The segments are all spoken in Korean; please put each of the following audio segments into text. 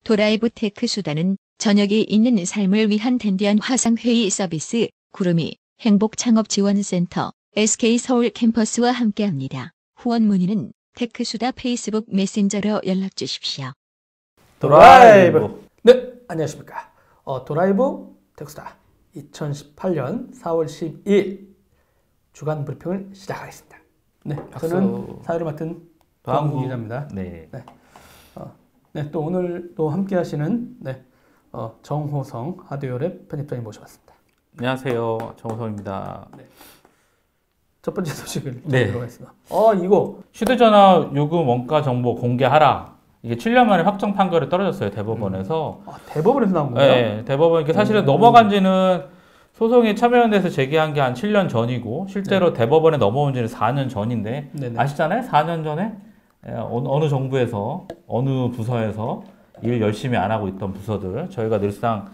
도라이브 테크 수단은 저녁이 있는 삶을 위한 댄디한 화상회의 서비스 구름이 행복창업지원센터 SK서울 캠퍼스와 함께합니다. 후원 문의는 테크수다 페이스북 메신저로 연락 주십시오. 도라이브. 네, 안녕하십니까. 도라이브 테크수다 2018년 4월 12일 주간 브리핑을 시작하겠습니다. 네, 저는 사회를 맡은 박광구 기자입니다. 네. 네, 또 오늘 또 함께 하시는 정호성 하드웨어랩 편집장님 모셔봤습니다. 안녕하세요. 정호성입니다. 네. 첫 번째 소식을 들어가겠습니다. 이거 휴대전화 요금 원가 정보 공개하라. 이게 7년 만에 확정 판결이 떨어졌어요. 대법원에서. 대법원에서 나온 거예요? 네, 대법원. 사실은 넘어간 지는 소송이 참여연대에서 제기한 게 한 7년 전이고 실제로 대법원에 넘어온 지는 4년 전인데 네네. 아시잖아요? 4년 전에 어느 정부에서 어느 부서에서 일 열심히 안 하고 있던 부서들 저희가 늘상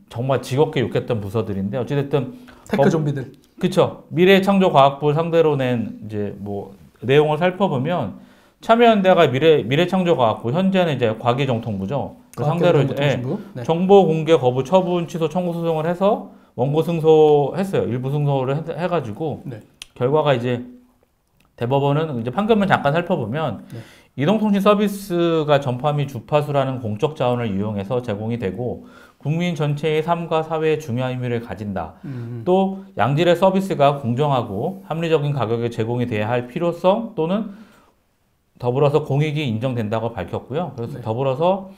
정말 지겹게 욕했던 부서들인데 어찌됐든 테크 좀비들. 그쵸. 미래창조과학부 상대로 낸 이제 뭐 내용을 살펴보면 참여연대가 미래창조과학부 현재는 이제 과기정통부죠. 그 상대로 이제 네. 정보 공개 거부 처분 취소 청구 소송을 해서 원고 승소했어요. 일부 승소를 해가지고 네. 결과가 이제 대법원은 이제 판결문 잠깐 살펴보면 네. 이동통신 서비스가 전파 및 주파수라는 공적 자원을 이용해서 제공이 되고 국민 전체의 삶과 사회에 중요한 의미를 가진다. 또 양질의 서비스가 공정하고 합리적인 가격에 제공이 돼야 할 필요성 또는 더불어서 공익이 인정된다고 밝혔고요. 그래서 네. 더불어서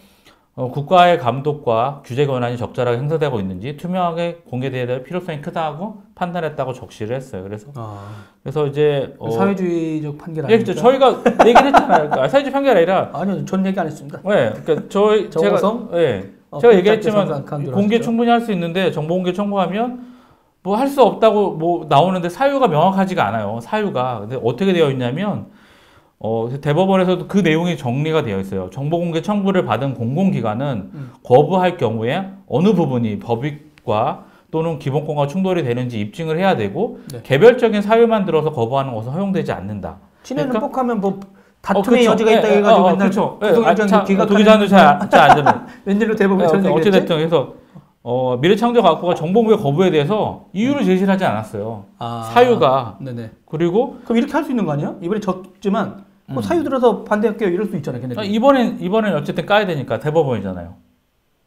국가의 감독과 규제 권한이 적절하게 행사되고 있는지 투명하게 공개돼야 될 필요성이 크다고 판단했다고 적시를 했어요. 그래서 이제 사회주의적 판결 아니죠? 아닙니까? 저희가 얘기를 했잖아요. 사회주의 판결이 아니라 아니요, 전 얘기 안 했습니다. 네, 그러니까 정호성? 제가 얘기했지만 공개 충분히 할 수 있는데 정보 공개 청구하면 뭐 할 수 없다고 뭐 나오는데 사유가 명확하지가 않아요. 사유가 근데 어떻게 되어 있냐면 대법원에서도 그 내용이 정리가 되어 있어요. 정보 공개 청구를 받은 공공기관은 거부할 경우에 어느 부분이 법익과 또는 기본권과 충돌이 되는지 입증을 해야 되고 네. 개별적인 사유만 들어서 거부하는 것은 허용되지 않는다. 친해는 그러니까, 폭하면 뭐 다툼의 여지가 있다 해가지고 맨날 도기자는 잘안 되는 웬일로 대법원이 저런 얘기를 했지? 어찌됐든 그래서 미래창조과학부가 정보 공개 거부에 대해서 이유를 제시를 하지 않았어요. 사유가. 네네. 그리고 그럼 이렇게 할 수 있는 거 아니야? 이번에 졌지만 뭐 사유 들어서 반대할게요 이럴 수 있잖아요. 걔네들. 이번엔 어쨌든 까야 되니까 대법원이잖아요.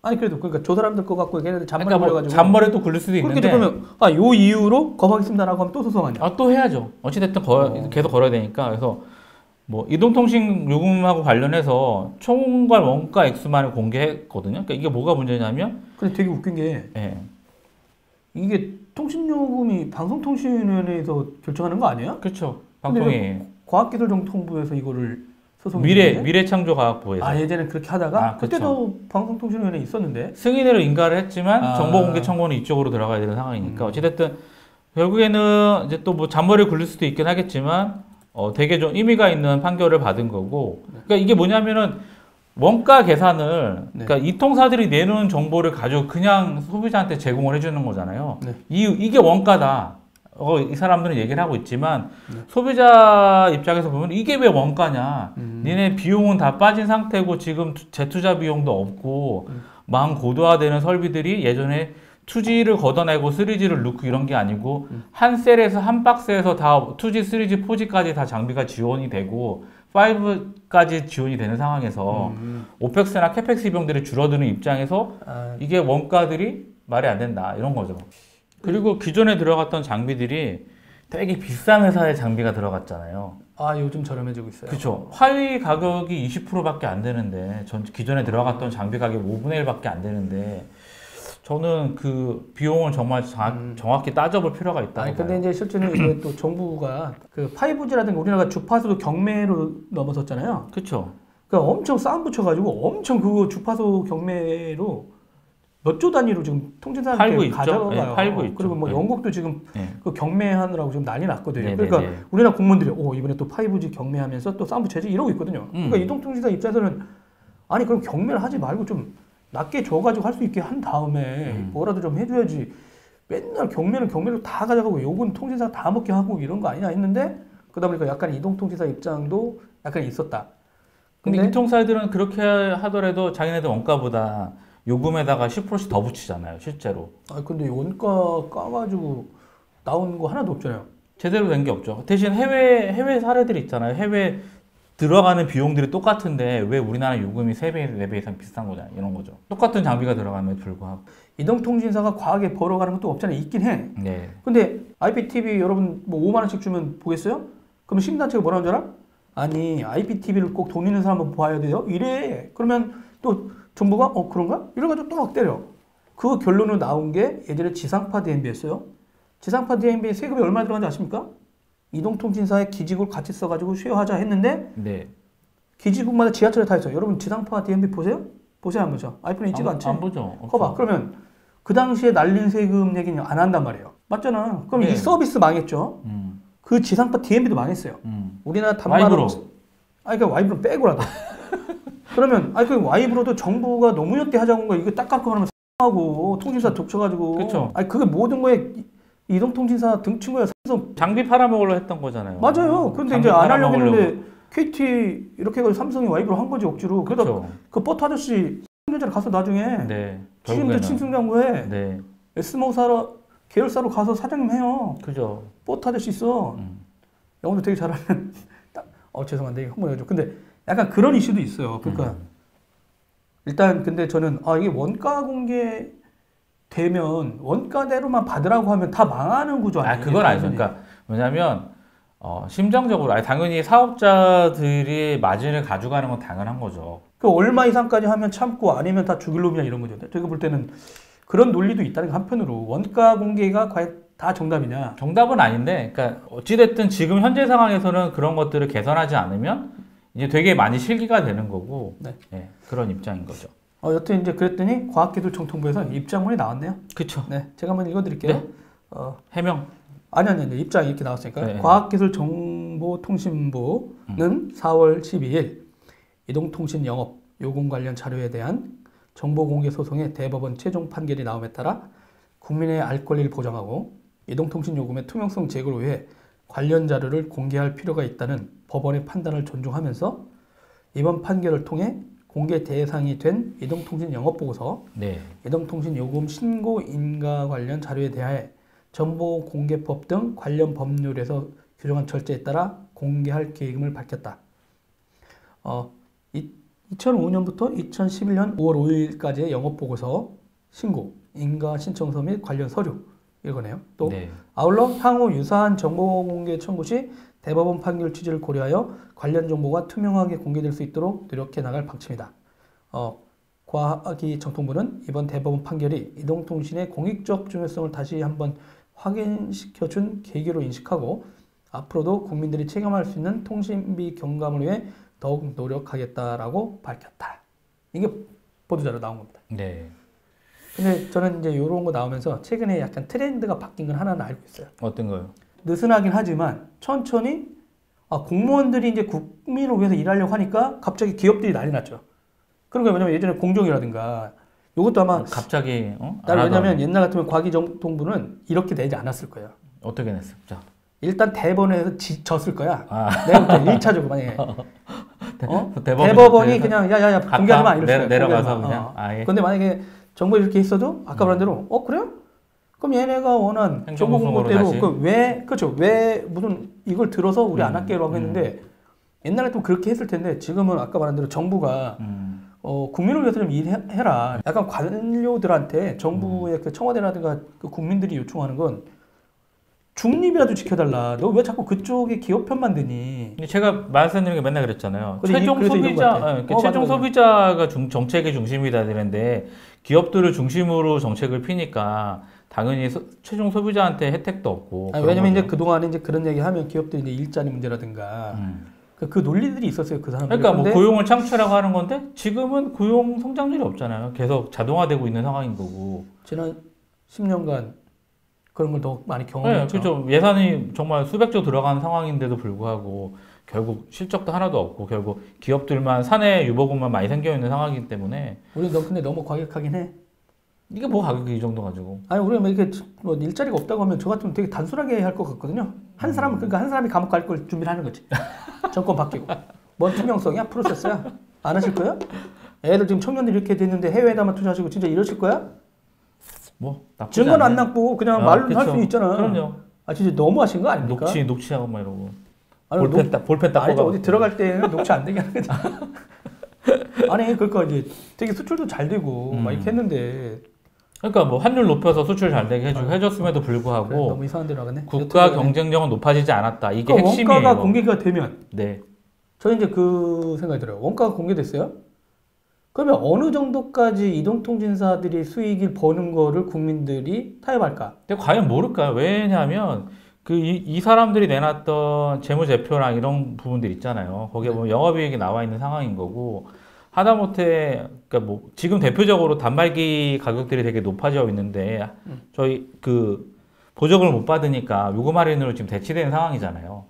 아니 그래도 그러니까 저 사람들 거 갖고 걔네들 잔머리 그러니까 걸려가지고 잔머리 또 굴릴 수도 있는데 그렇게 되면 요 이유로 거부하겠습니다라고 하면 또 소송 아니야? 또 해야죠. 어찌됐든 계속 걸어야 되니까. 그래서 뭐 이동통신 요금하고 관련해서 총괄 원가 액수만을 공개했거든요. 그러니까 이게 뭐가 문제냐면 근데 되게 웃긴 게 이게 통신요금이 방송통신위원회에서 결정하는 거 아니야? 그렇죠. 방송이 과학기술정통부에서 이거를 소송 미래창조과학부에서 예전에 그렇게 하다가 그때도 방송통신위원회 있었는데 승인으로 인가를 했지만 정보공개 청구는 이쪽으로 들어가야 되는 상황이니까 어찌됐든 결국에는 이제 또 뭐 잔머리를 굴릴 수도 있긴 하겠지만 되게 좀 의미가 있는 판결을 받은 거고 그러니까 이게 뭐냐면은 원가 계산을 그러니까 이통사들이 내놓은 정보를 가지고 그냥 소비자한테 제공을 해주는 거잖아요. 이게 원가다. 이 사람들은 얘기를 하고 있지만 소비자 입장에서 보면 이게 왜 원가냐. 니네 비용은 다 빠진 상태고 지금 재투자 비용도 없고 망 고도화되는 설비들이 예전에 2G를 걷어내고 3G를 넣고 이런 게 아니고 한 셀에서 한 박스에서 다 2G, 3G, 4G까지 다 장비가 지원이 되고 5까지 지원이 되는 상황에서 오펙스나 캐펙스 비용들이 줄어드는 입장에서 이게 원가들이 말이 안 된다 이런 거죠. 그리고 기존에 들어갔던 장비들이 되게 비싼 회사의 장비가 들어갔잖아요. 요즘 저렴해지고 있어요. 그렇죠. 화웨이 가격이 20%밖에 안 되는데 기존에 들어갔던 장비 가격 5분의 1밖에 안 되는데 저는 그 비용을 정말 정확히 따져볼 필요가 있다고 근데 봐요. 이제 실제는 이제 또 정부가 그 5G라든가 우리나라가 주파수도 경매로 넘어섰잖아요. 그렇죠. 그러니까 엄청 싸움 붙여가지고 엄청 그거 주파수 경매로 몇 조 단위로 지금 통신사한테 가져가요. 팔고 있죠. 그리고 뭐 영국도 지금 그 경매하느라고 지금 난리 났거든요. 네네네. 그러니까 우리나라 공무원들이 이번에 또 5G 경매하면서 또 싸움 붙여야지 이러고 있거든요. 그러니까 이동통신사 입장에서는 아니 그럼 경매를 하지 말고 좀 낮게 줘가지고 할 수 있게 한 다음에 뭐라도 좀 해줘야지. 맨날 경매를 다 가져가고 요건 통신사 다 먹게 하고 이런 거 아니냐 했는데 그러다 보니까 약간 이동통신사 입장도 약간 있었다. 근데 유통사들은 그렇게 하더라도 자기네들 원가보다 요금에다가 10%씩 더 붙이잖아요, 실제로. 아 근데 원가 까가지고 나온 거 하나도 없잖아요. 제대로 된 게 없죠. 대신 해외 사례들이 있잖아요. 해외 들어가는 비용들이 똑같은데 왜 우리나라 요금이 3배, 4배 이상 비싼 거냐 이런 거죠. 똑같은 장비가 들어감에도 불구하고. 이동통신사가 과하게 벌어가는 것도 없잖아요. 있긴 해. 네. 근데 IPTV 여러분 뭐 5만 원씩 주면 보겠어요? 그럼 시민단체가 뭐라는 줄 알아? 아니 IPTV를 꼭 돈 있는 사람은 봐야 돼요? 이래. 그러면 또 정부가 그런가? 이래가지고 또 막 때려. 그 결론으로 나온 게 예전에 지상파 DMB였어요. 지상파 DMB 세금이 얼마 들어간지 아십니까? 이동통신사의 기지국을 같이 써가지고 수여하자 했는데 네. 기지국마다 지하철에 타 있어요. 여러분 지상파 DMB 보세요? 보세요 안 보죠? 아이폰에 있지도 않지? 안 보죠. 거봐. 그러면 그 당시에 날린 세금 얘기는 안 한단 말이에요. 맞잖아. 그럼 네. 이 서비스 망했죠. 그 지상파 DMB도 망했어요. 우리나라 와이브로. 그러니까 와이브로 빼고라도. 그러면 그 와이브로도 정부가 노무현 때 하자고 한 거 이거 딱 갖고 하면 하고 통신사 덮쳐가지고. 그렇죠. 그게 모든 거에 이동통신사 등친 거야. 삼성 장비 팔아먹으려 했던 거잖아요. 맞아요. 그런데 이제 안 하려고 했는데 KT 이렇게 해가지고 삼성이 와이브로 한 거지 억지로. 그러다 그렇죠. 그 버터 아저씨 승전자를 가서 나중에 네. 지금도 친승장구에 네. S모사로 계열사로 가서 사장님 해요. 그죠. 버터 아저씨 있어. 영어도 되게 잘하는. 죄송한데 이거 한번 해줘. 근데 약간 그런 이슈도 있어요. 그러니까 일단 근데 저는 이게 원가 공개 되면 원가대로만 받으라고 하면 다 망하는 구조 아니에요? 그건 아니죠. 그러니까 뭐냐면 심정적으로 당연히 사업자들이 마진을 가져가는 건 당연한 거죠. 그 얼마 이상까지 하면 참고 아니면 다 죽일 놈이야 이런 거죠. 제가 볼 때는 그런 논리도 있다는 거 한편으로 원가 공개가 과연 다 정답이냐? 정답은 아닌데, 그러니까 어찌됐든 지금 현재 상황에서는 그런 것들을 개선하지 않으면 이제 되게 많이 실기가 되는 거고, 네. 네, 그런 입장인 거죠. 여튼 이제 그랬더니 과학기술정통부에서 입장문이 나왔네요. 그렇죠. 네, 제가 한번 읽어드릴게요. 네. 해명. 아니 입장이 이렇게 나왔으니까. 네. 과학기술정보통신부는 4월 12일 이동통신 영업 요금 관련 자료에 대한 정보공개 소송의 대법원 최종 판결이 나옴에 따라 국민의 알 권리를 보장하고 이동통신 요금의 투명성 제고를 위해 관련 자료를 공개할 필요가 있다는 법원의 판단을 존중하면서 이번 판결을 통해 공개 대상이 된 이동통신 영업보고서, 네. 이동통신 요금 신고 인가 관련 자료에 대하여 정보공개법 등 관련 법률에서 규정한 절차에 따라 공개할 계획임을 밝혔다. 2005년부터 2011년 5월 5일까지의 영업보고서 신고, 인가 신청서 및 관련 서류 이거네요. 또 네. 아울러 향후 유사한 정보공개 청구 시 대법원 판결 취지를 고려하여 관련 정보가 투명하게 공개될 수 있도록 노력해 나갈 방침이다. 과학기정통부는 이번 대법원 판결이 이동통신의 공익적 중요성을 다시 한번 확인시켜준 계기로 인식하고 앞으로도 국민들이 체감할 수 있는 통신비 경감을 위해 더욱 노력하겠다라고 밝혔다. 이게 보도자료 나온 겁니다. 네. 근데 저는 이제 이런 거 나오면서 최근에 약간 트렌드가 바뀐 건 하나는 알고 있어요. 어떤 거요? 느슨하긴 하지만 천천히 공무원들이 이제 국민을 위해서 일하려고 하니까 갑자기 기업들이 난리 났죠. 그런 거 왜냐면 예전에 공정이라든가 이것도 아마 갑자기 왜냐면 옛날 같으면 과기정통부는 이렇게 내지 않았을 거예요. 어떻게 냈을까? 일단 대법원에서 졌을 거야. 내가 볼 때 1차적으로 만약에 대법원이 그냥 야야야 공개하지 마 이럴 거야. 내려가서 그냥 예. 근데 만약에 정부가 이렇게 했어도 아까 말한 대로 그래요? 그럼 얘네가 원한 정보공개대로 왜 무슨 이걸 들어서 우리 안 할게라고 했는데 옛날에 또 그렇게 했을 텐데 지금은 아까 말한 대로 정부가 국민을 위해서 좀 일해라. 약간 관료들한테 정부의 그 청와대라든가 그 국민들이 요청하는 건 중립이라도 지켜달라. 너 왜 자꾸 그쪽에 기업 편만 드니? 근데 제가 말씀드린 게 맨날 그랬잖아요. 최종 맞아. 소비자가 정책의 중심이다 되는데 기업들을 중심으로 정책을 피니까 당연히 최종 소비자한테 혜택도 없고. 왜냐면 이제 그동안에 이제 그런 얘기 하면 기업들이 이제 일자리 문제라든가 그 논리들이 있었어요. 그 사람들. 그러니까 뭐 고용을 창출하고 하는 건데 지금은 고용 성장률이 없잖아요. 계속 자동화되고 있는 상황인 거고. 지난 10년간 그런 걸 더 많이 경험했죠. 네, 그렇죠. 예산이 정말 수백조 들어가는 상황인데도 불구하고 결국 실적도 하나도 없고 결국 기업들만 사내 유보금만 많이 생겨 있는 상황이기 때문에. 우리 근데 너무 과격하긴 해. 이게 뭐 가격이 이 정도 가지고? 아니 우리가 이렇게 뭐 일자리가 없다고 하면 저 같으면 되게 단순하게 할 것 같거든요. 그러니까 한 사람이 감옥 갈 걸 준비를 하는 거지. 정권 바뀌고. 뭔 투명성이야? 프로세스야? 안 하실 거야? 애들 지금 청년들 이렇게 됐는데 해외에다만 투자하시고 진짜 이러실 거야? 뭐 나쁘지 증거는 안 않네. 남고 그냥 말로 할 수 그쵸. 있잖아. 그럼요. 아 진짜 너무 하신 거 아닙니까? 녹취하고 막 이러고. 아니, 볼펜 딱 아니 뽑아. 어디 들어갈 때는 녹취 안 되게 하는 거지. 아니 그러니까 이제 되게 수출도 잘 되고 막 이렇게 했는데 그러니까 뭐 환율 높여서 수출 잘 되게 해줬음에도 불구하고 그래, 너무 이상한 데로 나가네. 국가 경쟁력은 높아지지 않았다. 이게 그러니까 핵심이에요. 원가가 공개가 되면 네. 저는 이제 그 생각이 들어요. 원가가 공개됐어요? 그러면 어느 정도까지 이동통신사들이 수익을 버는 거를 국민들이 타협할까? 근데 과연 모를까요? 왜냐하면 이 사람들이 내놨던 재무제표랑 이런 부분들 있잖아요. 거기에 보면 영업이익이 나와 있는 상황인 거고 하다못해 그러니까 뭐 지금 대표적으로 단말기 가격들이 되게 높아져 있는데 저희 그 보조금을 못 받으니까 요금 할인으로 지금 대치되는 상황이잖아요.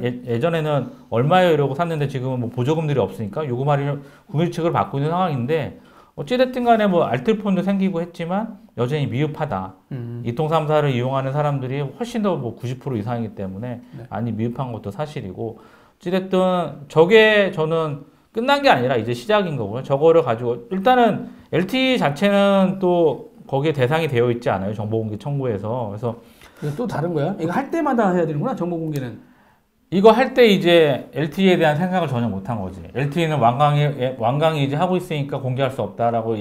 예전에는 얼마예요 이러고 샀는데 지금은 뭐 보조금들이 없으니까 요금 할인을 국민 측으로 받고 있는 상황인데 어찌됐든 간에 뭐 알뜰폰도 생기고 했지만 여전히 미흡하다. 이통 3사를 이용하는 사람들이 훨씬 더 뭐 90% 이상이기 때문에 많이 미흡한 것도 사실이고 어찌됐든 저게 저는 끝난 게 아니라 이제 시작인 거고요. 저거를 가지고 일단은 LTE 자체는 또 거기에 대상이 되어 있지 않아요. 정보공개 청구에서. 그래서 이거 또 다른 거야? 이거 할 때마다 해야 되는구나. 정보 공개는. 이거 할 때 이제 LTE에 대한 생각을 전혀 못한 거지. LTE는 완강히 이제 하고 있으니까 공개할 수 없다라고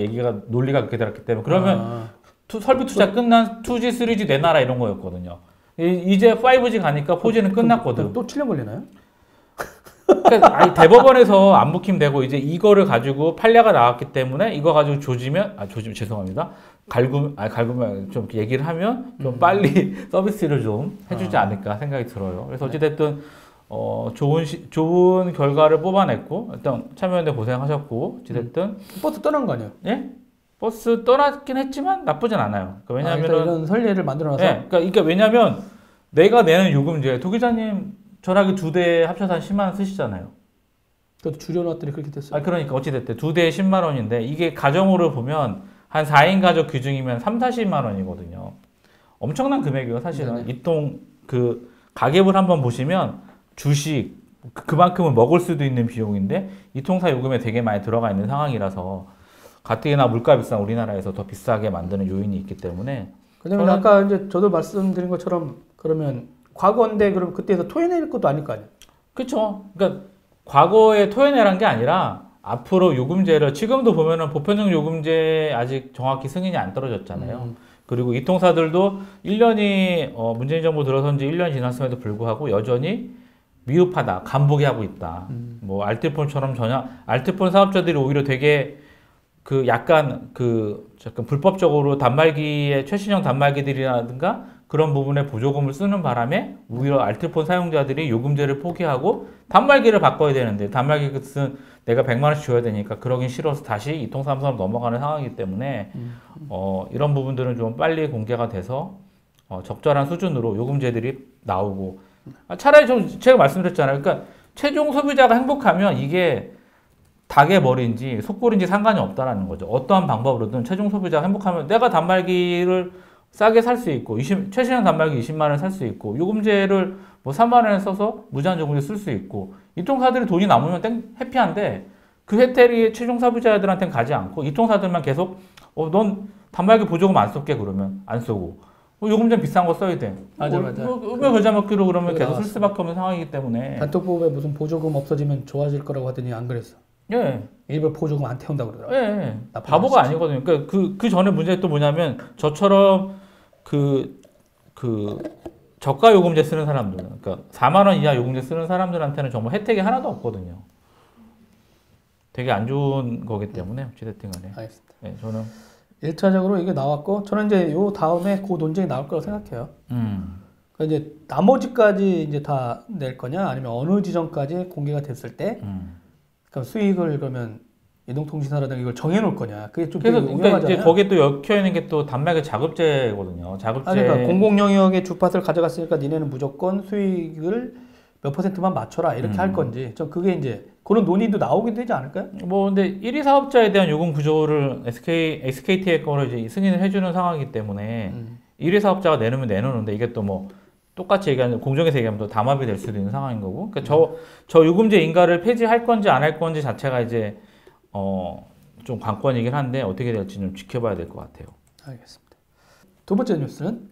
논리가 그렇게 들었기 때문에 그러면 설비 투자 끝난 2G, 3G 내놔라 이런 거였거든요. 이제 5G 가니까 4G는 끝났거든. 또 7년 걸리나요? 그러니까 아니, 대법원에서 안 묵히면 되고 이제 이거를 가지고 판례가 나왔기 때문에 이거 가지고 조지면 죄송합니다. 갈구면 좀 얘기를 하면 좀 빨리 서비스를 좀 해주지 않을까 생각이 들어요. 그래서 어찌됐든 좋은 결과를 뽑아냈고 일단 참여연대 고생하셨고 어찌됐든 버스 떠난 거 아니에요? 예? 버스 떠났긴 했지만 나쁘진 않아요. 그러니까 왜냐하면 이런 선례를 만들어놔서. 예, 그러니까 왜냐하면 내가 내는 요금제 도기자님 전화기 2대 합쳐서 한 10만 원 쓰시잖아요. 그래도 줄여놨더니 그렇게 됐어요. 그러니까 어찌됐든 2대에 10만 원인데 이게 가정으로 보면 한 4인 가족 규중이면 3, 40만 원이거든요. 엄청난 금액이에요, 사실은. 이통 그 가격을 한번 보시면 주식 그만큼은 먹을 수도 있는 비용인데 이통사 요금에 되게 많이 들어가 있는 상황이라서 가뜩이나 물가 비싼 우리나라에서 더 비싸게 만드는 요인이 있기 때문에. 그다음에 아까 이제 저도 말씀드린 것처럼 그러면 과거인데 그럼 그때에서 토해낼 것도 아닐 거 아니에요? 그렇죠. 그러니까 과거에 토해내란 게 아니라 앞으로 요금제를 지금도 보면은 보편적 요금제 아직 정확히 승인이 안 떨어졌잖아요. 그리고 이통사들도 1년이 문재인 정부 들어선 지 1년 지났음에도 불구하고 여전히 미흡하다, 간보게 하고 있다. 뭐 알뜰폰처럼 알뜰폰 사업자들이 오히려 되게 약간 불법적으로 단말기의 최신형 단말기들이라든가 그런 부분에 보조금을 쓰는 바람에 오히려 알뜰폰 사용자들이 요금제를 포기하고 단말기를 바꿔야 되는데 단말기 값은 내가 100만 원씩 줘야 되니까 그러긴 싫어서 다시 이통삼성으로 넘어가는 상황이기 때문에 이런 부분들은 좀 빨리 공개가 돼서 적절한 수준으로 요금제들이 나오고 차라리 좀 제가 말씀드렸잖아요. 그러니까 최종 소비자가 행복하면 이게 닭의 머리인지 속골인지 상관이 없다라는 거죠. 어떠한 방법으로든 최종 소비자가 행복하면 내가 단말기를 싸게 살 수 있고 최신형 단말기 20만 원에 살 수 있고 요금제를 뭐 3만 원에 써서 무제한 요금제 쓸 수 있고 이통사들이 돈이 남으면 해피한데 그 혜택이 최종 소비자들한테는 가지 않고 이통사들만 계속 넌 단말기 보조금 안 쏠게 그러면 안 쏘고 요금제는 비싼 거 써야 돼. 맞아. 음료 겨자 먹기로 그러면 계속 쓸 수밖에 없는 상황이기 때문에. 단톡법에 무슨 보조금 없어지면 좋아질 거라고 하더니 안 그랬어. 예. 일부 보조금 안 태운다고 그러더라고. 예. 바보가 아니거든요. 그러니까 그 전에 문제 또 뭐냐면 저처럼 저가 요금제 쓰는 사람들, 그러니까 4만 원 이하 요금제 쓰는 사람들한테는 정말 혜택이 하나도 없거든요. 되게 안 좋은 거기 때문에 어찌됐든 간에. 알겠습니다. 예, 저는 1차적으로 이게 나왔고 저는 이제 요 다음에 그 논쟁이 나올 거라고 생각해요. 그러니까 이제 나머지까지 이제 다 낼 거냐 아니면 어느 지점까지 공개가 됐을 때 그럼 수익을 그러면 이동통신사라든가 이걸 정해놓을 거냐 그게 좀 그래서 그러니까 이제 거기에 또 엮여 있는 게 또 단말기 자급제거든요. 자급제. 그러니까 공공 영역의 주파수를 가져갔으니까 니네는 무조건 수익을 몇 %만 맞춰라 이렇게 할 건지 좀 그게 이제 그런 논의도 나오게 되지 않을까요? 뭐 근데 1위 사업자에 대한 요금 구조를 SKT의 거로 이제 승인을 해주는 상황이기 때문에 1위 사업자가 내놓으면 내놓는데 이게 또 뭐 똑같이 얘기하는 공정에서 얘기하면 또 담합이 될 수도 있는 상황인 거고. 그러니까 저 요금제 인가를 폐지할 건지 안 할 건지 자체가 이제 좀 관건이긴 한데 어떻게 될지 좀 지켜봐야 될 것 같아요. 알겠습니다. 두 번째 뉴스는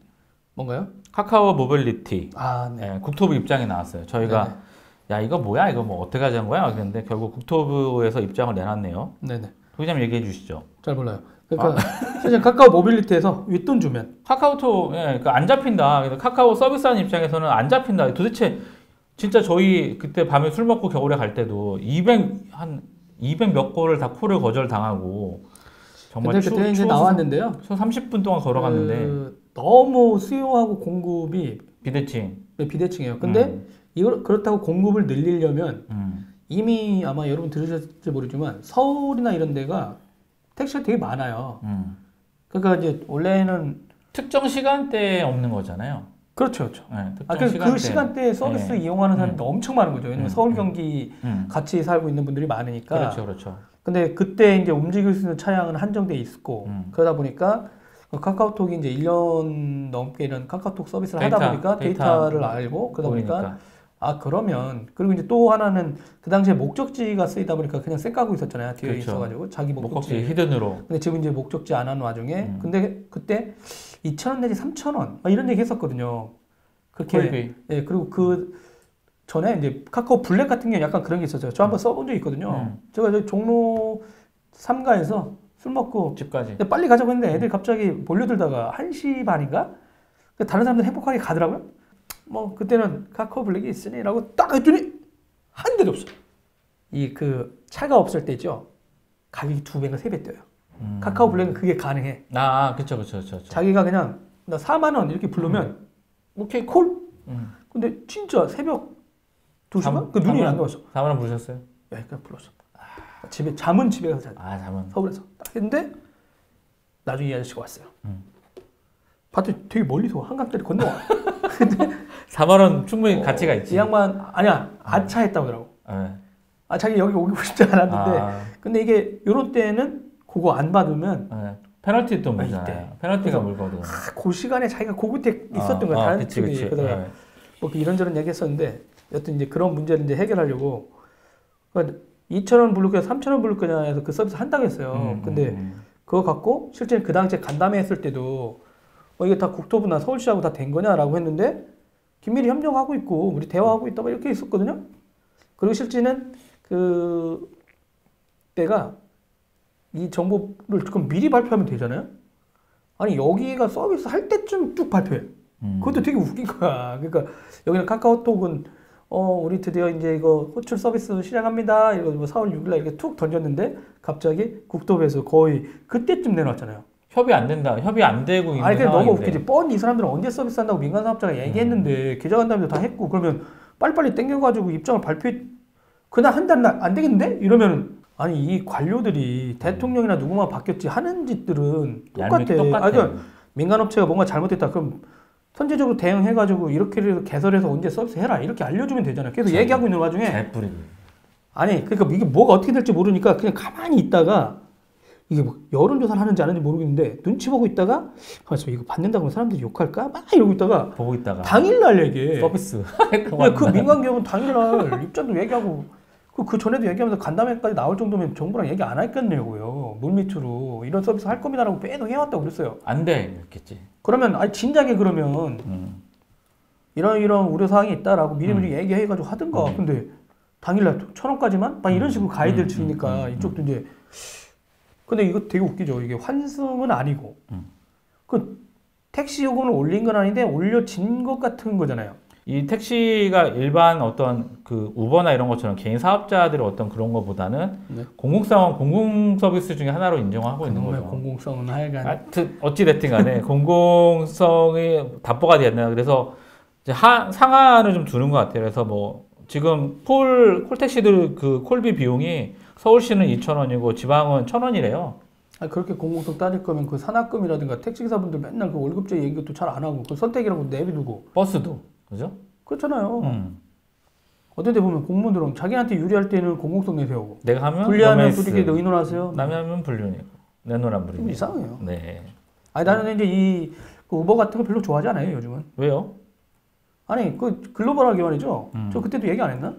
뭔가요? 카카오 모빌리티 네. 예, 국토부 입장이 나왔어요. 저희가 네네. 야 이거 뭐야 이거 뭐 어떻게 하자는 거야? 그런데 결국 국토부에서 입장을 내놨네요. 네네. 도기자님 얘기해 주시죠. 잘 몰라요. 그러니까 사실 카카오 모빌리티에서 윗돈 주면 카카오톡 그러니까 안 잡힌다. 그래서 카카오 서비스하는 입장에서는 안 잡힌다. 도대체 진짜 저희 그때 밤에 술 먹고 겨울에 갈 때도 200 몇 골을 다 콜을 거절 당하고 정말 근데 그때 이제 나왔는데요. 30분 동안 걸어갔는데 너무 수요하고 공급이 비대칭. 비대칭이에요. 근데 이걸 그렇다고 공급을 늘리려면 이미 아마 여러분 들으셨을지 모르지만 서울이나 이런 데가 택시가 되게 많아요. 그러니까 이제 원래는 특정 시간대에 없는 거잖아요. 그렇죠. 네, 특정 그 시간대에 서비스 이용하는 사람도 엄청 많은 거죠. 왜냐면 서울 경기 같이 살고 있는 분들이 많으니까. 그렇죠. 근데 그때 이제 움직일 수 있는 차량은 한정돼 있고 그러다 보니까 카카오톡이 이제 1년 넘게 이런 카카오톡 서비스를 하다 보니까 데이터를 알고 그러다 보니까 그러면 그리고 이제 또 하나는 그 당시에 목적지가 쓰이다 보니까 그냥 쌩까고 있었잖아요. 뒤에 그렇죠. 있어가지고 자기 목적지 히든으로. 근데 지금 이제 목적지 안 하는 와중에 근데 그때 2,000원 내지 3,000원 이런 얘기 했었거든요. 그렇게 콜비. 예 그리고 그 전에 이제 카카오 블랙 같은 게 약간 그런 게 있었어요. 저 한번 써본 적 있거든요. 제가 저 종로 3가에서 술 먹고 집까지. 빨리 가자고 했는데 애들이 갑자기 몰려들다가 1시 반인가? 다른 사람들 행복하게 가더라고요. 뭐 그때는 카카오 블랙이 있으니라고 딱 했더니 한 대도 없어. 이 그 차가 없을 때죠. 가격이 2배인가 3배 뛰어요. 카카오 블랙은 그게 가능해. 그쵸. 자기가 그냥 나 4만 원 이렇게 부르면 오케이 콜. 근데 진짜 새벽 2시간? 그 눈이 안 나왔어. 4만 원 부르셨어요? 여기까지 불렀어. 집에 잠은 집에 가서 자. 잠은. 서울에서 딱 했는데 나중에 이 아저씨가 왔어요. 봤더니 되게 멀리서 한강다리 건너와. 근데 4만 원 충분히 가치가 있지. 이 양반 아니야 아차했다고 하더라고. 네. 자기 여기 오고 싶지 않았는데 근데 이게 요런 때는 그거 안 받으면 페널티 또 물잖아요. 페널티가 물거든. 그 시간에 자기가 그 끝에 있었던 거야. 다른 그치. 그러다가 뭐 이런저런 얘기했었는데 여튼 이제 그런 문제를 이제 해결하려고 그러니까 2,000원 부를 거냐 3,000원 부를 거냐 해서 그 서비스 한다고 했어요. 근데 그거 갖고 실제 그 당시에 간담회 했을 때도 이게 다 국토부나 서울시하고 다 된 거냐라고 했는데 긴밀히 협력하고 있고 우리 대화하고 있다 막 이렇게 있었거든요. 그리고 실제는 그 때가 이 정보를 조금 미리 발표하면 되잖아요. 아니 여기가 서비스 할 때쯤 쭉 발표해. 그것도 되게 웃긴 거야. 그러니까 여기는 카카오톡은 우리 드디어 이제 이거 호출 서비스 시작합니다. 이거 뭐 4월 6일 날 이렇게 툭 던졌는데 갑자기 국토부에서 거의 그때쯤 내놨잖아요. 협의 안 된다. 협의 안 되고 있는 상황인데. 너무 웃기지. 뻔히 이 사람들은 언제 서비스 한다고 민간 사업자가 얘기했는데 기자간담회도 다 했고 그러면 빨리빨리 땡겨가지고 입장을 발표해. 그날 한달 안 되겠는데? 이러면 아니 이 관료들이 대통령이나 누구만 바뀌었지 하는 짓들은 똑같아. 그러니까 민간업체가 뭔가 잘못했다. 그럼 선제적으로 대응해가지고 이렇게 개설해서 언제 서비스 해라 이렇게 알려주면 되잖아요. 계속 얘기하고 있는 와중에 잘 뿌리고. 아니 그러니까 이게 뭐가 어떻게 될지 모르니까 그냥 가만히 있다가 이게 뭐 여론조사를 하는지 안 하는지 모르겠는데 눈치 보고 있다가 이거 받는다고 하면 사람들이 욕할까? 막 이러고 있다가 보고 있다가 당일날 얘기해. 서비스. 그 민간기업은 당일날 입장도 얘기하고 그 전에도 얘기하면서 간담회까지 나올 정도면 정부랑 얘기 안 했겠냐고요. 물밑으로 이런 서비스 할 겁니다라고 계속 해왔다고 그랬어요. 안 돼 이랬겠지. 그러면 진작에 그러면 이런 우려 사항이 있다라고 미리미리 얘기해가지고 하든가. 근데 당일날 1,000원까지만 막 이런 식으로 가이드를 주니까 이쪽도 이제. 근데 이거 되게 웃기죠. 이게 환승은 아니고 그 택시 요금을 올린 건 아닌데 올려진 것 같은 거잖아요. 이 택시가 일반 어떤 그 우버나 이런 것처럼 개인 사업자들의 어떤 그런 것보다는 공공성은 공공 서비스 중에 하나로 인정하고 있는 거죠. 공공성은 하여간 어찌 됐든 간에 공공성이 답보가 됐나. 그래서 이제 상한을 좀 두는 것 같아요. 그래서 뭐 지금 콜택시들 그 콜비 비용이 서울시는 2,000원이고 지방은 1,000원이래요. 그렇게 공공성 따질 거면 그 산학금이라든가 택시기사분들 맨날 그 월급제 얘기도 잘 안 하고 그 선택이라고 내비두고 버스도 그죠? 그렇잖아요. 어떤 데 보면 공무원들은 자기한테 유리할 때는 공공성 내세우고 내가 하면 불리하면 부득이 의논하세요. 남이 하면 불륜이고 내놓으란 불륜이고. 좀 이상해요. 네. 아니 나는 이제 그 우버 같은 거 별로 좋아하지 않아요 요즘은. 왜요? 아니 그 글로벌하게 말이죠. 저 그때도 얘기 안 했나?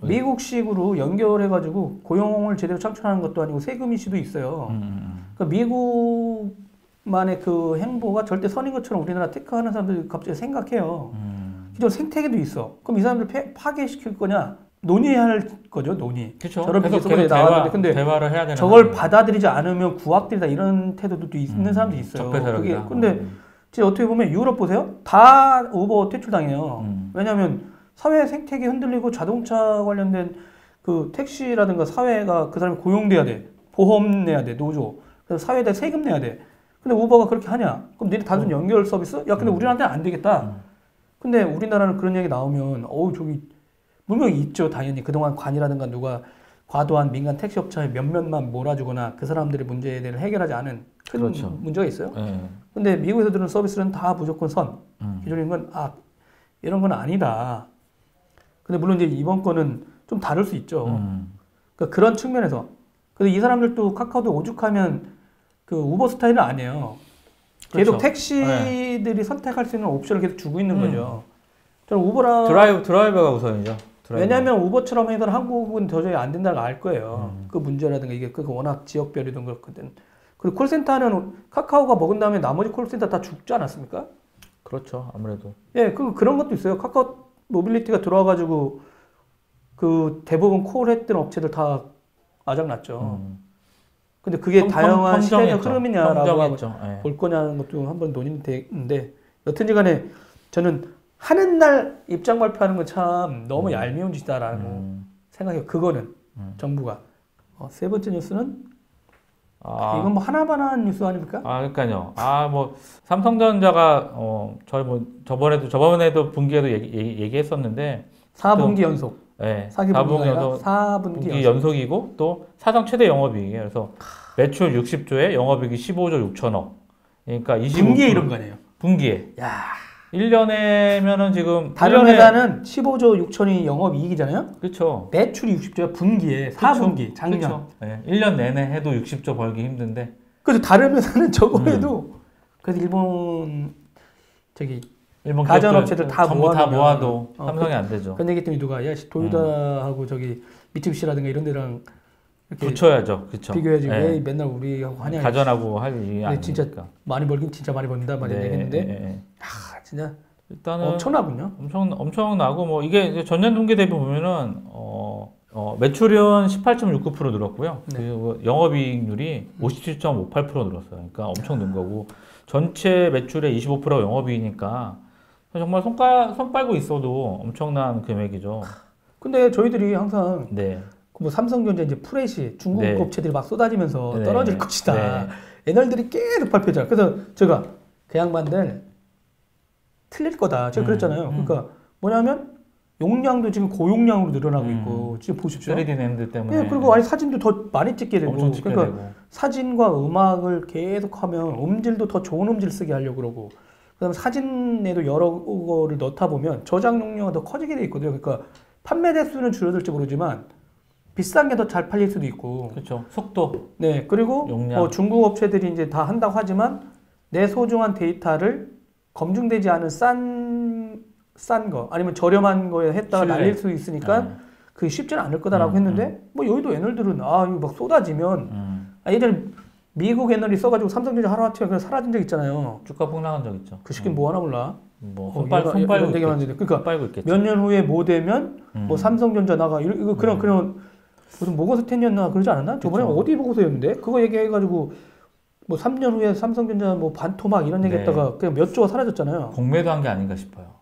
미국식으로 연결해가지고 고용을 제대로 창출하는 것도 아니고 세금 이슈도 있어요. 그러니까 미국만의 그 행보가 절대 선인 것처럼 우리나라 테크하는 사람들이 갑자기 생각해요. 기존 생태계도 있어. 그럼 이 사람들 파괴시킬 거냐? 논의할 거죠, 논의. 그렇죠. 저런 계속 비즈니스에 나왔는데, 근데 대화를 해야 되는 저걸 상황이에요. 받아들이지 않으면 구악들이다 이런 태도도 있는 사람들이 있어요. 적폐세력이다. 근데 진짜 어떻게 보면 유럽 보세요. 다 우버 퇴출당해요. 왜냐하면 사회 생태계 흔들리고 자동차 관련된 그 택시라든가 사회가 그 사람이 고용돼야 돼. 보험 내야 돼. 노조. 그래서 사회에다 세금 내야 돼. 근데 우버가 그렇게 하냐? 그럼 너네 단순 연결 서비스? 야, 근데 우리나라한테는 안 되겠다. 근데 우리나라는 그런 얘기 나오면 저기 분명히 있죠. 당연히 그동안 관이라든가 누가 과도한 민간 택시업체의 몇몇만 몰아주거나 그 사람들의 문제에 대해 해결하지 않은 큰 그렇죠. 문제가 있어요. 네. 근데 미국에서 들은 서비스는 다 무조건 선. 기존인 건 이런 건 아니다. 근데 물론 이제 이번 거는 좀 다를 수 있죠. 그러니까 그런 측면에서. 근데 이 사람들도 카카오도 오죽하면 그 우버 스타일은 아니에요. 계속 그렇죠. 택시들이 선택할 수 있는 옵션을 계속 주고 있는 거죠. 저는 우버랑 드라이버가 우선이죠. 드라이버. 왜냐하면 우버처럼 해서 한국은 도저히 안 된다는 걸 알 거예요. 그 문제라든가 이게 그 워낙 지역별이든 그렇거든. 그리고 콜센터는 카카오가 먹은 다음에 나머지 콜센터 다 죽지 않았습니까? 그렇죠. 아무래도. 예, 그런 것도 있어요. 카카오 모빌리티가 들어와가지고 그 대부분 콜했던 업체들 다 아작났죠. 근데 그게 다양한 시대적 흐름이냐라고 볼 거냐는 것도 한번 논의되는데 여튼지 간에 저는 하는 날 입장 발표하는 건 참 너무 얄미운 짓이다라고 생각해요. 그거는 정부가. 세 번째 뉴스는 이건 뭐 하나만한 뉴스 아닙니까? 그러니까요. 뭐 삼성전자가 저번에도 분기에도 얘기했었는데 4분기 연속. 네, 4분기 연속이고 또 사상 최대 영업이익이에요. 그래서 매출 60조에 영업이익이 15조 6천억. 그러니까 25%. 분기에 이런 거 아니에요? 분기에. 야. 1년에면은 지금 다른 회사는 15조 6천이 영업이익이잖아요? 그렇죠. 매출이 60조야 분기에 4분기 작년. 그쵸. 네, 1년 내내 해도 60조 벌기 힘든데. 그래서 다른 회사는 저거 해도 그래서 일본 가전업체들 다 모아도 삼성이 안 되죠. 그런 얘기 때문에 누가 도요타하고 저기 미쓰비시라든가 이런 데랑 이렇게 붙여야죠. 그렇죠. 비교해야지 왜 맨날 우리하고 하냐. 가전하고 할 일이 아니니까. 진짜 많이 벌긴 진짜 많이 번다 막 이런 얘기했는데 진짜 일단은 엄청나군요. 엄청나고 뭐 이게 전년 동기 대비 보면은 매출은 18.69% 늘었고요. 그리고 영업이익률이 57.58% 늘었어요. 그러니까 엄청 는 거고 전체 매출의 25%가 영업이익이니까 정말 손 빨고 있어도 엄청난 금액이죠. 근데 저희들이 항상 뭐 삼성전자 이제 프레시 중국 업체들이 막 쏟아지면서 떨어질 것이다. 애널들이 계속 발표했잖아요. 그래서 제가 그 양반들 틀릴 거다. 제가 그랬잖아요. 그러니까 뭐냐면 용량도 지금 고용량으로 늘어나고 있고 지금 보십시오. 3D 낸드 때문에. 그리고 사진도 더 많이 찍게 되고. 엄청 찍게 그러니까 되고. 사진과 음악을 계속하면 음질도 더 좋은 음질 쓰게 하려고 그러고. 그다음에 사진에도 여러 거를 넣다 보면 저장 용량이 더 커지게 돼 있거든요. 그러니까 판매 대수는 줄어들지 모르지만 비싼 게 더 잘 팔릴 수도 있고. 그렇죠. 속도. 그리고 중국 업체들이 이제 다 한다고 하지만 내 소중한 데이터를 검증되지 않은 싼 거 아니면 저렴한 거에 했다가 날릴 수 있으니까 그게 쉽지는 않을 거다라고 했는데 뭐 여의도 애널들은 이거 막 쏟아지면 예전에 미국 애널이 써가지고 삼성전자 하루아침에 그냥 사라진 적 있잖아요. 주가 폭락한 적 있죠. 그 시기는 뭐 하나 몰라. 손 빨고 있겠지. 그러니까 있겠지. 몇 년 후에 뭐 되면 뭐 삼성전자 나가 이거 그런 무슨 모건스탠이었나 그러지 않았나? 저번에 어디 보고서였는데 그거 얘기해가지고 뭐 3년 후에 삼성전자 뭐 반토막 이런 얘기했다가 그냥 몇 조가 사라졌잖아요. 공매도 한 게 아닌가 싶어요.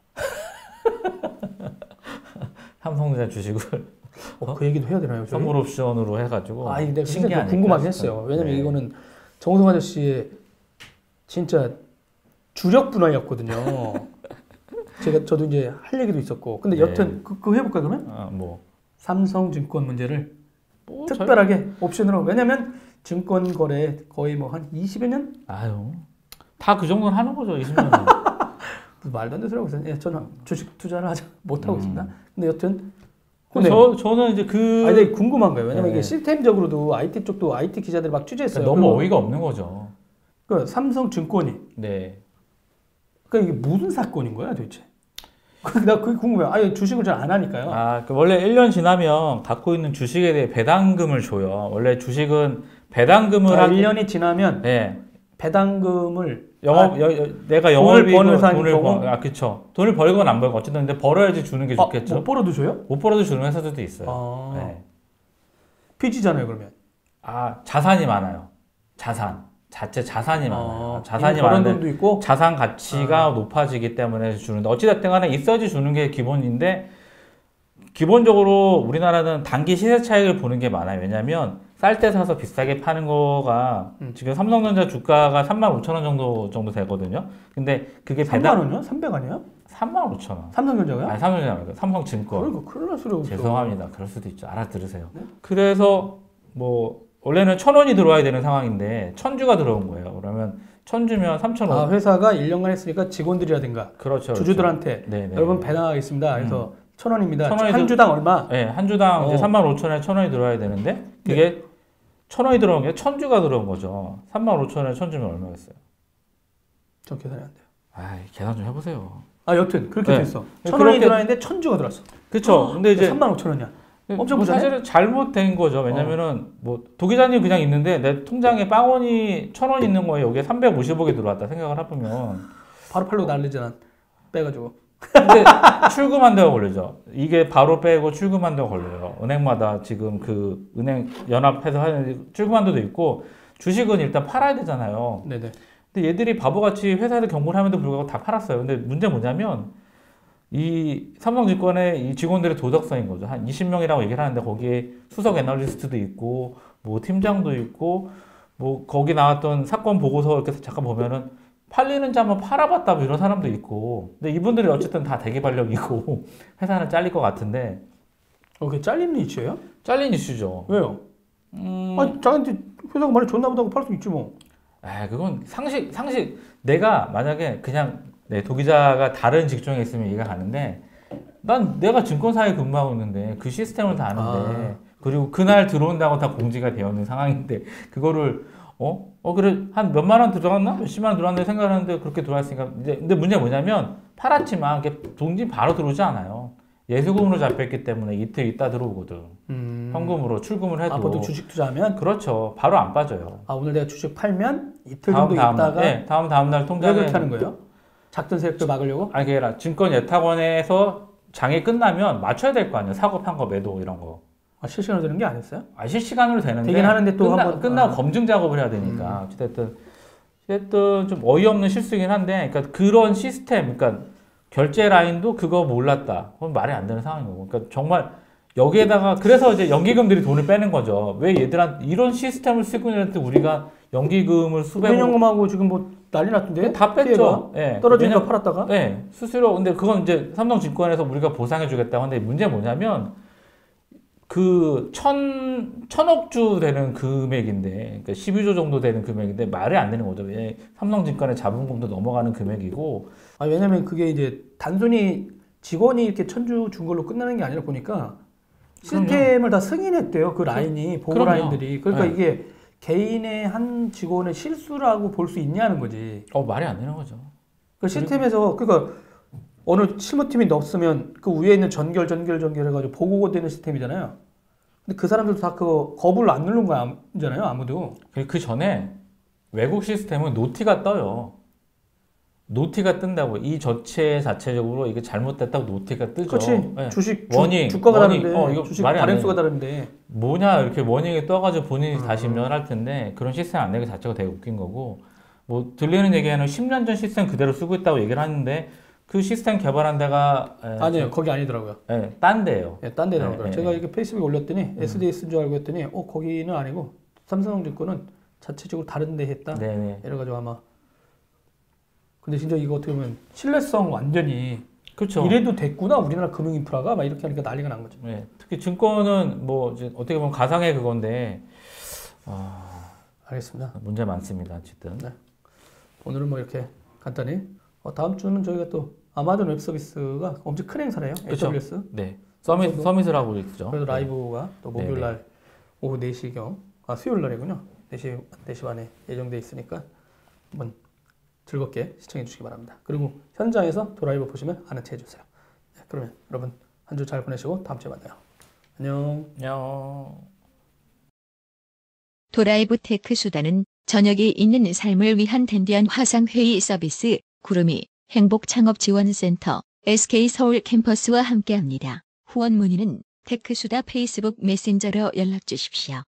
삼성전자 주식을 그 얘기도 해야 되나요? 선물 옵션으로 해가지고. 내가 진짜 궁금하긴 했어요. 왜냐면 이거는 정우성 아저씨의 진짜 주력 분야였거든요. 저도 이제 할 얘기도 있었고. 근데 여튼 그거 해볼까 그러면? 삼성증권 문제를 특별하게 옵션으로. 왜냐면 증권 거래 거의 뭐 한 20여 년? 다 그 정도는 하는 거죠. 20년. 말도 안 되는 소리하고 있어요. 저는 주식 투자를 못하고 있습니다. 근데 여튼. 저는 이제 근데 궁금한 거예요. 왜냐면 이게 시스템적으로도 IT 쪽도 IT 기자들이 막 취재했어요. 너무 어이가 없는 거죠. 삼성증권이. 그러니까 이게 무슨 사건인 거야 도대체? 나 그게 궁금해요. 아니 주식을 잘 안 하니까요. 원래 1년 지나면 갖고 있는 주식에 대해 배당금을 줘요. 원래 주식은 배당금을 1년이 지나면 네. 배당금을 내가 영업이익으로 버는 회사는 그쵸. 돈을 벌건 안 벌건 어쨌든 근데 벌어야지 주는 게 좋겠죠. 못 벌어도 줘요? 못 벌어도 주는 회사들도 있어요. 네. 빚이잖아요, 그러면. 자산이 많아요. 자체 자산이 많아요. 자산이 벌은 많은데 돈도 있고 자산 가치가 높아지기 때문에 주는데 어찌됐든 간에 있어야지 주는 게 기본인데 기본적으로 우리나라는 단기 시세 차익을 보는 게 많아요. 왜냐하면 쌀 때 사서 비싸게 파는 거가 지금 삼성전자 주가가 35,000원 정도 되거든요. 근데 그게 3만 원이요? 300 아니에요? 35,000원. 삼성전자가요? 아니 삼성전자 말고 삼성증권. 그러니까 큰일 날 소리 없어. 죄송합니다. 그럴 수도 있죠. 알아들으세요. 네? 그래서 원래는 1,000원이 들어와야 되는 상황인데 1,000주가 들어온 거예요. 그러면 1,000주면 3,000원. 회사가 1년간 했으니까 직원들이라든가 그렇죠. 주주들한테 네네. 여러분 배당하겠습니다. 그래서 1,000원입니다. 한 주당 얼마? 네, 한 주당 이제 35,000원에 1,000원이 들어와야 되는데 그게 1,000원이 들어온 게 1,000주가 들어온 거죠. 35,000원에 1,000주면 얼마였어요? 저 계산이 안 돼요. 계산 좀 해보세요. 여튼 그렇게 됐어. 1,000원이 들어왔는데 1,000주가 들어왔어. 그렇죠. 근데 이제 35,000원이야. 엄청 부자네. 사실은 잘못된 거죠. 왜냐면은 도기자님 그냥 있는데 내 통장에 빵원이 1,000원 있는 거에 여기에 350억이 들어왔다 생각을 해보면 바로 팔로 날리잖아. 빼가지고. 근데 출금한 데가 걸리죠. 이게 바로 빼고 출금한 데가 걸려요. 은행마다 지금 그 은행 연합해서 하는 출금한 데도 있고 주식은 일단 팔아야 되잖아요. 네네. 근데 얘들이 바보같이 회사에서 경고를 하면도 불구하고 다 팔았어요. 근데 문제 뭐냐면 이 삼성증권의 이 직원들의 도덕성인 거죠. 한 20명이라고 얘기를 하는데 거기에 수석 애널리스트도 있고 뭐 팀장도 있고 뭐 거기 나왔던 사건 보고서 이렇게 잠깐 보면은 팔리는지 한번 팔아봤다 뭐 이런 사람도 있고 근데 이분들이 어쨌든 다 대기발령이고 회사는 잘릴 것 같은데 그게 잘리는 이슈예요? 잘린 이슈죠. 왜요? 자기한테 회사가 말이 좋나 보다고 팔 수 있지 뭐. 그건 상식 내가 만약에 그냥 도기자가 다른 직종에 있으면 이해가 가는데 난 내가 증권사에 근무하고 있는데 그 시스템을 다 아는데 그리고 그날 들어온다고 다 공지가 되어 있는 상황인데 그거를 그래 한 몇만 원 들어갔나? 몇십만 원 들어갔나 생각하는데 그렇게 들어왔으니까 근데 문제가 뭐냐면 팔았지만 그게 돈이 바로 들어오지 않아요. 예수금으로 잡혔기 때문에 이틀 있다 들어오거든. 현금으로 출금을 해도. 보통 주식 투자하면? 그렇죠. 바로 안 빠져요. 오늘 내가 주식 팔면 이틀 정도 있다가 다음날 통장에. 왜 그렇게 하는 거예요? 작전 세력들 막으려고? 그게 아니라 증권예탁원에서 장이 끝나면 맞춰야 될 거 아니에요. 사고 판 거 매도 이런 거. 실시간으로 되는 게 아니었어요? 실시간으로 되는데 되긴 하는데 또 끝나고 검증 작업을 해야 되니까 어쨌든 좀 어이없는 실수긴 한데 그러니까 그런 시스템 그러니까 결제 라인도 그거 몰랐다. 그건 말이 안 되는 상황인 거고. 그러니까 정말 여기에다가 그래서 이제 연기금들이 돈을 빼는 거죠. 왜 얘들한테 이런 시스템을 쓰고 있는데 우리가 연기금을 수백 현금하고 지금 뭐 난리 났던데? 다 뺐죠. 떨어지니까 팔았다가? 수수료. 근데 그건 이제 삼성증권에서 우리가 보상해 주겠다고 하는데 문제 뭐냐면 그 1,000억 주 되는 금액인데, 그러니까 12조 정도 되는 금액인데 말이 안 되는 거죠. 삼성증권의 자본금도 넘어가는 금액이고. 왜냐면 그게 이제 단순히 직원이 이렇게 1,000주 준 걸로 끝나는 게 아니라 보니까 시스템을 다 승인했대요. 그 라인이 보고 라인들이. 그러니까 이게 개인의 한 직원의 실수라고 볼 수 있냐는 거지. 말이 안 되는 거죠. 그 시스템에서 그러니까 어느 실무팀이 넣었으면 그 위에 있는 전결 해가지고 보고가 되는 시스템이잖아요. 근데 그 사람들도 다 그거 거부를 안 누른 거 아니잖아요, 아무도. 그 전에 외국 시스템은 노티가 떠요. 노티가 뜬다고. 이 저체 자체적으로 이게 잘못됐다고 노티가 뜨죠. 그렇지. 주식 워닝, 주가가 다른데 이거 주식 말이 발행수가 다른데 뭐냐 이렇게 워닝이 떠가지고 본인이 다시 면할 텐데 그런 시스템 안 내기 자체가 되게 웃긴 거고 뭐 들리는 얘기에는 10년 전 시스템 그대로 쓰고 있다고 얘기를 하는데 그 시스템 개발한 데가 아니에요. 거기 아니더라고요. 딴 데예요. 딴 데 나오더라고요. 제가 이렇게 페이스북에 올렸더니 SDS인 줄 알고 했더니 거기는 아니고 삼성증권은 자체적으로 다른 데 했다. 이래가지고 아마 근데 진짜 이거 어떻게 보면 신뢰성 완전히 그렇죠. 이래도 됐구나 우리나라 금융 인프라가 막 이렇게 하니까 난리가 난 거죠. 특히 증권은 뭐 이제 어떻게 보면 가상의 그건데 알겠습니다. 문제 많습니다. 어쨌든 오늘은 뭐 이렇게 간단히 다음 주는 저희가 또 아마존 웹 서비스가 엄청 큰 행사래요. AWS. 서밋을 하고 있죠. 그래서 라이브가 또 목요일 날 오후 4시경 수요일 날이군요. 4시 반에 예정돼 있으니까 한번 즐겁게 시청해 주시기 바랍니다. 그리고 현장에서 또 라이브 보시면 아는 체 해주세요. 그러면 여러분 한 주 잘 보내시고 다음 주에 만나요. 안녕. 안녕. 도라이브 테크 수단은 저녁이 있는 삶을 위한 댄디한 화상회의 서비스 구름이 행복창업지원센터 SK서울 캠퍼스와 함께합니다. 후원 문의는 테크수다 페이스북 메신저로 연락 주십시오.